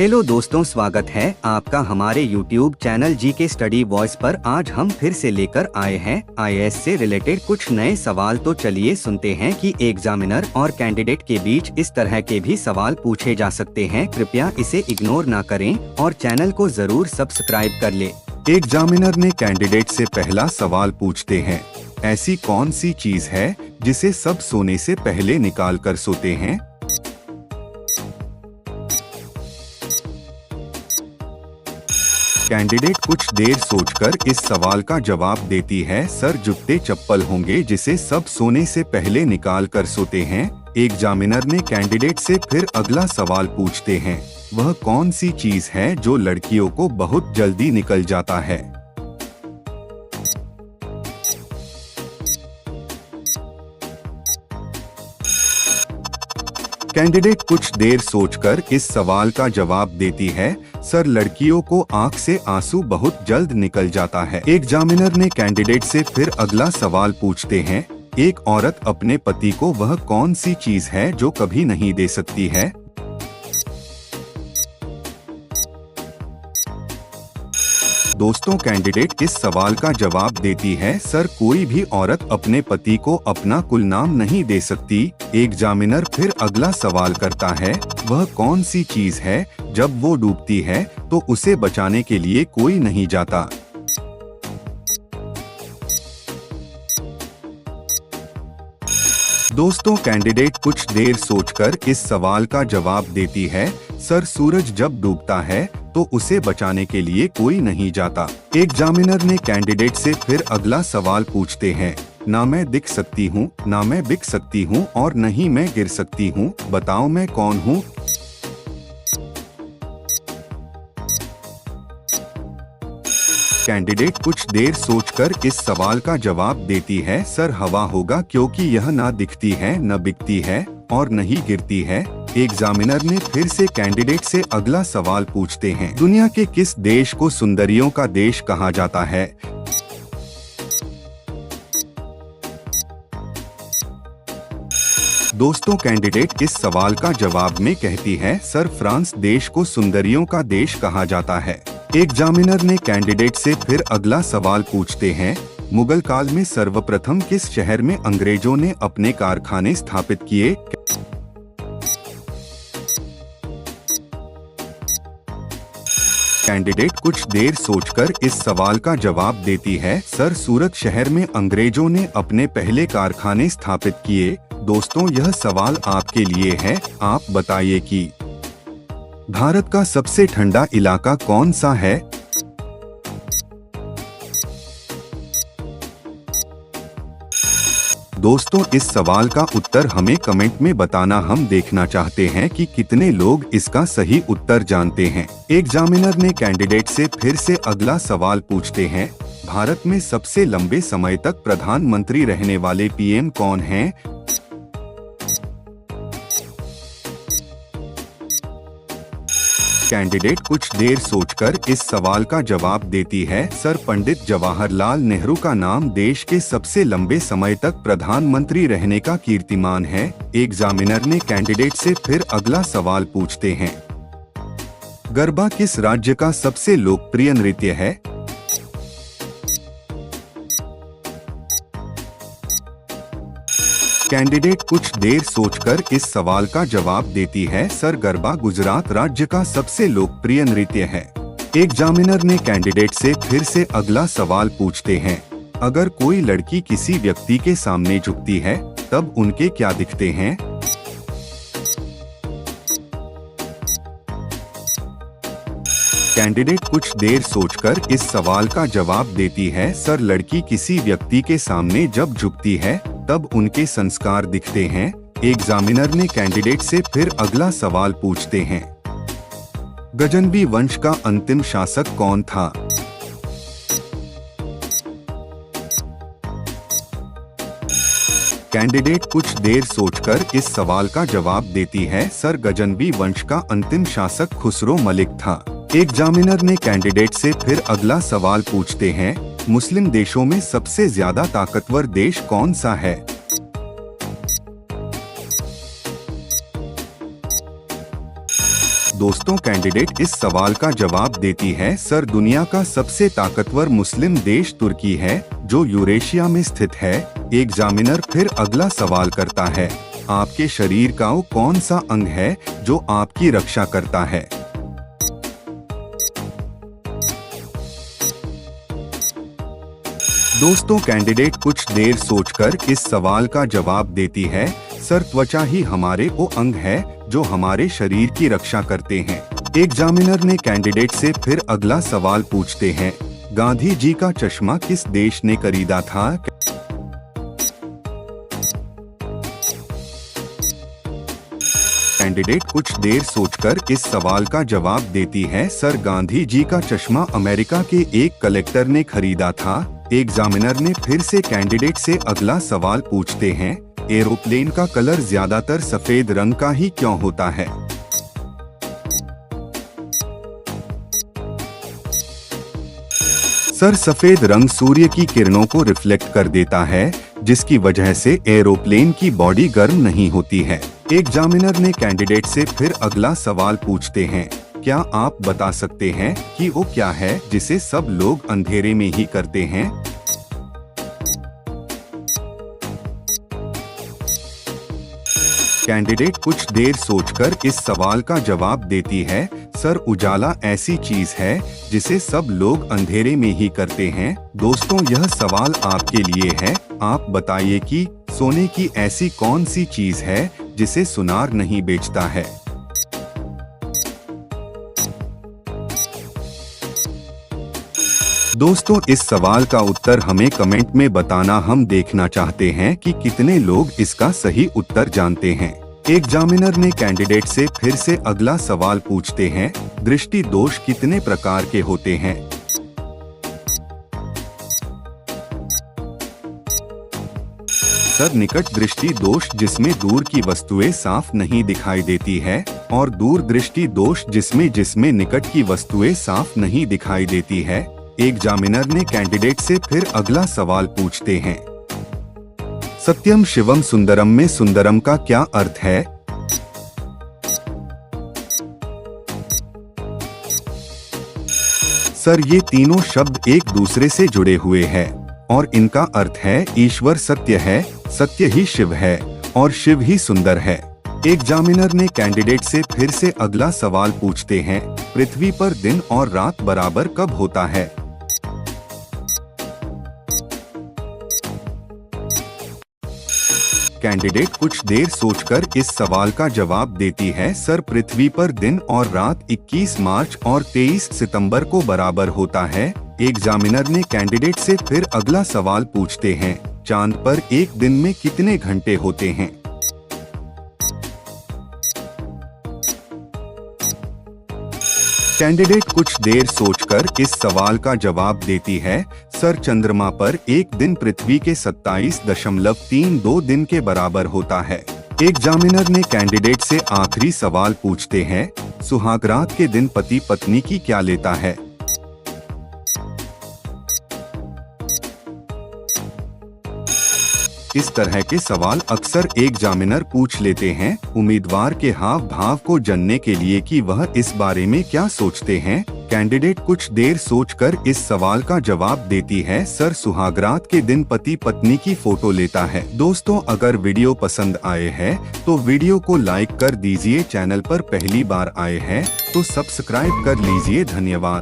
Hello दोस्तों, स्वागत है आपका हमारे YouTube channel GK study voice पर। आज हम फिर से लेकर आए हैं आईएएस से रिलेटेड कुछ नए सवाल। तो चलिए सुनते हैं कि एग्जामिनर और कैंडिडेट के बीच इस तरह के भी सवाल पूछे जा सकते हैं। कृपया इसे इग्नोर ना करें और चैनल को जरूर सब्सक्राइब कर ले। एग्जामिनर ने कैंडिडेट से पहला सवाल पूछते हैं, ऐसी कौन सी चीज है जिसे सब सोने से पहले निकाल कर सोते हैं? कैंडिडेट कुछ देर सोचकर इस सवाल का जवाब देती है, सर जूते चप्पल होंगे जिसे सब सोने से पहले निकाल कर सोते हैं। एग्जामिनर ने कैंडिडेट से फिर अगला सवाल पूछते हैं, वह कौन सी चीज है जो लड़कियों को बहुत जल्दी निकल जाता है? कैंडिडेट कुछ देर सोचकर इस सवाल का जवाब देती है, सर लड़कियों को आंख से आंसू बहुत जल्द निकल जाता है। एग्जामिनर ने कैंडिडेट से फिर अगला सवाल पूछते हैं, एक औरत अपने पति को वह कौन सी चीज है जो कभी नहीं दे सकती है? दोस्तों, कैंडिडेट इस सवाल का जवाब देती है, सर कोई भी औरत अपने पति को अपना कुल नाम नहीं दे सकती। एग्जामिनर फिर अगला सवाल करता है, वह कौन सी चीज है जब वो डूबती है तो उसे बचाने के लिए कोई नहीं जाता? दोस्तों, कैंडिडेट कुछ देर सोचकर इस सवाल का जवाब देती है, सर सूरज जब डूबता है तो उसे बचाने के लिए कोई नहीं जाता। एग्जामिनर ने कैंडिडेट से फिर अगला सवाल पूछते हैं, ना मैं दिख सकती हूँ, ना मैं बिक सकती हूँ और नहीं मैं गिर सकती हूँ, बताओ मैं कौन हूँ? कैंडिडेट कुछ देर सोचकर इस सवाल का जवाब देती है, सर हवा होगा क्योंकि यह ना दिखती है, न बिकती है और नहीं गिरती है। एग्जामिनर ने फिर से कैंडिडेट से अगला सवाल पूछते हैं, दुनिया के किस देश को सुंदरियों का देश कहा जाता है? दोस्तों, कैंडिडेट इस सवाल का जवाब में कहती है, सर फ्रांस देश को सुंदरियों का देश कहा जाता है। एग्जामिनर ने कैंडिडेट से फिर अगला सवाल पूछते हैं, मुगल काल में सर्वप्रथम किस शहर में अंग्रेजों ने अपने कारखाने स्थापित किए? कैंडिडेट कुछ देर सोचकर इस सवाल का जवाब देती है, सर सूरत शहर में अंग्रेजों ने अपने पहले कारखाने स्थापित किए। दोस्तों, यह सवाल आपके लिए है, आप बताइए कि भारत का सबसे ठंडा इलाका कौन सा है? दोस्तों, इस सवाल का उत्तर हमें कमेंट में बताना, हम देखना चाहते हैं कि कितने लोग इसका सही उत्तर जानते हैं। एग्जामिनर ने कैंडिडेट से फिर से अगला सवाल पूछते हैं, भारत में सबसे लंबे समय तक प्रधानमंत्री रहने वाले पीएम कौन हैं? कैंडिडेट कुछ देर सोचकर इस सवाल का जवाब देती है, सर पंडित जवाहरलाल नेहरू का नाम देश के सबसे लंबे समय तक प्रधानमंत्री रहने का कीर्तिमान है। एग्जामिनर ने कैंडिडेट से फिर अगला सवाल पूछते हैं, गरबा किस राज्य का सबसे लोकप्रिय नृत्य है? कैंडिडेट कुछ देर सोचकर इस सवाल का जवाब देती है, सर गरबा गुजरात राज्य का सबसे लोकप्रिय नृत्य है। एग्जामिनर ने कैंडिडेट से फिर से अगला सवाल पूछते हैं, अगर कोई लड़की किसी व्यक्ति के सामने झुकती है तब उनके क्या दिखते हैं? कैंडिडेट कुछ देर सोचकर इस सवाल का जवाब देती है, सर लड़की किसी व्यक्ति के सामने जब झुकती है तब उनके संस्कार दिखते हैं। एग्जामिनर ने कैंडिडेट से फिर अगला सवाल पूछते हैं, गजनवी वंश का अंतिम शासक कौन था? कैंडिडेट कुछ देर सोचकर इस सवाल का जवाब देती है, सर गजनवी वंश का अंतिम शासक खुसरो मलिक था। एग्जामिनर ने कैंडिडेट से फिर अगला सवाल पूछते हैं, मुस्लिम देशों में सबसे ज्यादा ताकतवर देश कौन सा है? दोस्तों कैंडिडेट इस सवाल का जवाब देती है, सर दुनिया का सबसे ताकतवर मुस्लिम देश तुर्की है जो यूरेशिया में स्थित है। एग्जामिनर फिर अगला सवाल करता है, आपके शरीर का वो कौन सा अंग है जो आपकी रक्षा करता है? दोस्तों कैंडिडेट कुछ देर सोचकर इस सवाल का जवाब देती है, सर त्वचा ही हमारे वो अंग है जो हमारे शरीर की रक्षा करते हैं। एग्जामिनर ने कैंडिडेट से फिर अगला सवाल पूछते हैं, गांधी जी का चश्मा किस देश ने खरीदा था? कैंडिडेट कुछ देर सोचकर इस सवाल का जवाब देती है, सर गांधी जी का चश्मा अमेरिका के एक कलेक्टर ने खरीदा था। एग्जामिनर ने फिर से कैंडिडेट से अगला सवाल पूछते हैं, एरोप्लेन का कलर ज्यादातर सफेद रंग का ही क्यों होता है? सर सफेद रंग सूर्य की किरणों को रिफ्लेक्ट कर देता है, जिसकी वजह से एरोप्लेन की बॉडी गर्म नहीं होती है। एग्जामिनर ने कैंडिडेट से फिर अगला सवाल पूछते हैं, क्या आप बता सकते हैं कि वो क्या है जिसे सब लोग अंधेरे में ही करते हैं? कैंडिडेट कुछ देर सोचकर इस सवाल का जवाब देती है, सर उजाला ऐसी चीज है जिसे सब लोग अंधेरे में ही करते हैं। दोस्तों यह सवाल आपके लिए है, आप बताइए कि सोने की ऐसी कौन सी चीज है जिसे सुनार नहीं बेचता है? दोस्तों इस सवाल का उत्तर हमें कमेंट में बताना, हम देखना चाहते हैं कि कितने लोग इसका सही उत्तर जानते हैं। एग्जामिनर ने कैंडिडेट से फिर से अगला सवाल पूछते हैं, दृष्टि दोष कितने प्रकार के होते हैं? सर निकट दृष्टि दोष जिसमें दूर की वस्तुएं साफ नहीं दिखाई देती है, और दूर दृष्टि दोष जिसमें निकट की वस्तुएं साफ नहीं दिखाई देती है। एग्जामिनर ने कैंडिडेट से फिर अगला सवाल पूछते हैं, सत्यम शिवम सुंदरम में सुंदरम का क्या अर्थ है? सर ये तीनों शब्द एक दूसरे से जुड़े हुए हैं और इनका अर्थ है ईश्वर सत्य है, सत्य ही शिव है और शिव ही सुंदर है। एग्जामिनर ने कैंडिडेट से फिर से अगला सवाल पूछते हैं, पृथ्वी पर दिन और रात बराबर कब होता है? कैंडिडेट कुछ देर सोचकर इस सवाल का जवाब देती है, सर पृथ्वी पर दिन और रात 21 मार्च और 23 सितंबर को बराबर होता है। एग्जामिनर ने कैंडिडेट से फिर अगला सवाल पूछते हैं, चांद पर एक दिन में कितने घंटे होते हैं? कैंडिडेट कुछ देर सोचकर इस सवाल का जवाब देती है, सर चंद्रमा पर एक दिन पृथ्वी के 27.32 दिन के बराबर होता है। एग्जामिनर ने कैंडिडेट से आखिरी सवाल पूछते हैं, सुहागरात के दिन पति पत्नी की क्या लेता है? इस तरह के सवाल अक्सर एग्जामिनर पूछ लेते हैं उम्मीदवार के हाव भाव को जानने के लिए कि वह इस बारे में क्या सोचते हैं। कैंडिडेट कुछ देर सोचकर इस सवाल का जवाब देती है, सर सुहागरात के दिन पति पत्नी की फोटो लेता है। दोस्तों अगर वीडियो पसंद आए है तो वीडियो को लाइक कर दीजिए, चैनल पर पहली बार आए हैं तो सब्सक्राइब कर लीजिए। धन्यवाद।